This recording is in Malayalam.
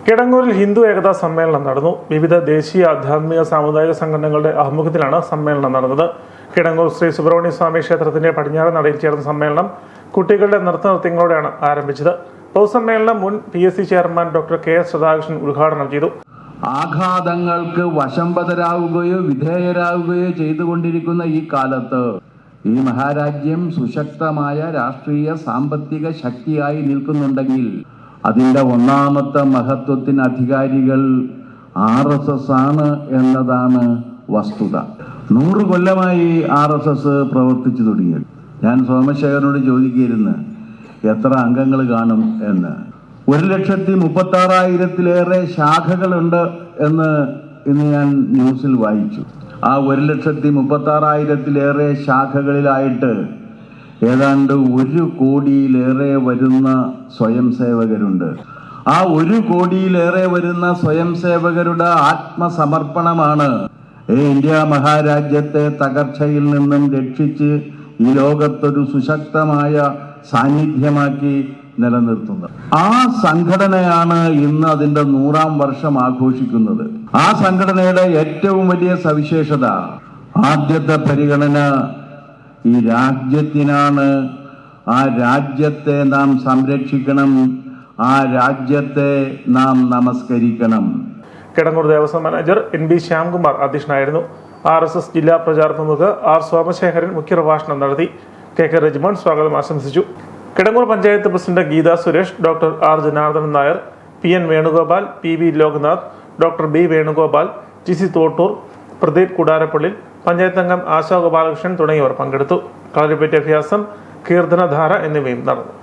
കിടങ്ങൂരിൽ ഹിന്ദു ഏകതാ സമ്മേളനം നടന്നു. വിവിധ ദേശീയ ആധ്യാത്മിക സാമുദായിക സംഘടനകളുടെ ആഭിമുഖ്യത്തിലാണ് സമ്മേളനം നടന്നത്. കിടങ്ങൂർ ശ്രീ സുബ്രഹ്മണ്യ സ്വാമി ക്ഷേത്രത്തിന്റെ പടിഞ്ഞാറ് നടയിൽ ചേർന്ന സമ്മേളനം കുട്ടികളുടെ നൃത്തനൃത്യങ്ങളോടെയാണ് ആരംഭിച്ചത്. പൊതുസമ്മേളനം മുൻ PSC chairman doctor KS Radhakrishnan ഉദ്ഘാടനം ചെയ്തു. ആഘാതങ്ങൾക്ക് വശംവദരാകുകയോ വിധേയരാകുകയോ ചെയ്തുകൊണ്ടിരിക്കുന്ന ഈ കാലത്ത് ഈ മഹാരാജ്യം സുശക്തമായ രാഷ്ട്രീയ സാമ്പത്തിക ശക്തിയായി നിൽക്കുന്നുണ്ടെങ്കിൽ അതിൻ്റെ ഒന്നാമത്തെ മഹത്വത്തിന് അധികാരികൾ RSS ആണ് എന്നതാണ് വസ്തുത. 100 കൊല്ലമായി RSS പ്രവർത്തിച്ചു തുടങ്ങിയത്. ഞാൻ സോമശേഖരനോട് ചോദിക്കുകയായിരുന്നു എത്ര അംഗങ്ങൾ കാണും എന്ന്. 1,36,000-ലേറെ ശാഖകളുണ്ട് എന്ന് ഇന്ന് ഞാൻ ന്യൂസിൽ വായിച്ചു. ആ 1,36,000-ലേറെ ശാഖകളിലായിട്ട് ഏതാണ്ട് 1 കോടിയിലേറെ വരുന്ന സ്വയം സേവകരുണ്ട്. ആ 1 കോടിയിലേറെ വരുന്ന സ്വയം സേവകരുടെ ആത്മസമർപ്പണമാണ് ഇന്ത്യ മഹാരാജ്യത്തെ തകർച്ചയിൽ നിന്നും രക്ഷിച്ച് ഈ ലോകത്തൊരു സുശക്തമായ സാന്നിധ്യമാക്കി നിലനിർത്തുന്നത്. ആ സംഘടനയാണ് ഇന്ന് അതിന്റെ 100ാം വർഷം ആഘോഷിക്കുന്നത്. ആ സംഘടനയുടെ ഏറ്റവും വലിയ സവിശേഷത, ആദ്യത്തെ പരിഗണന ഈ രാജ്യത്തിനാണ്. ആ രാജ്യത്തെ നാം സംരക്ഷിക്കണം, ആ രാജ്യത്തെ നാം നമസ്കരിക്കണം. കിടങ്ങൂർ ദേവസ്വം മാനേജർ NB ശ്യാംകുമാർ അധ്യക്ഷനായിരുന്നു. RSS ജില്ലാ പ്രചാര പ്രമുഖ് R സോമശേഖരൻ മുഖ്യപ്രഭാഷണം നടത്തി. KK റെജിമോൻ സ്വാഗതം ആശംസിച്ചു. Kidangoor panchayat president Geetha Suresh, doctor R Janardhanan Nair, PN Venugopal, PV Loknath, doctor B Venugopal, GC Thottoor, Pradeep Kudarappallil, panchayat അംഗം ആശാ ഗോപാലകൃഷ്ണൻ തുടങ്ങിയവർ പങ്കെടുത്തു. കളരിപ്പയറ്റ് അഭ്യാസം, കീർത്തനധാര എന്നിവയും നടന്നു.